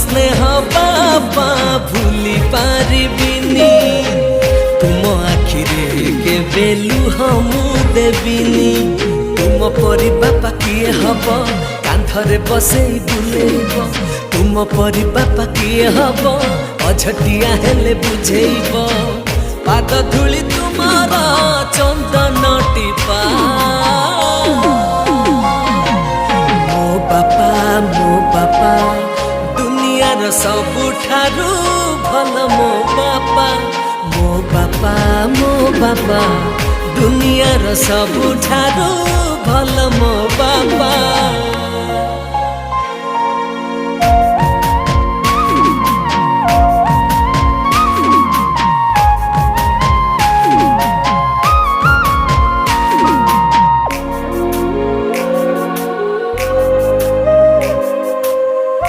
स्नेह बापा भूली पारिबिनी तुम आखिरे के बेलु हमू देविनी तुम परी बापा किए हब कांधरे बसे बुलेब तुम परी बापा किए हब अझटिया हेले बुझेब पाद धूली तुमार चंदन टीपा मो बापा दुनियार सबुठारू भल मो बापा दुनियार सबुठारू भल मो बापा।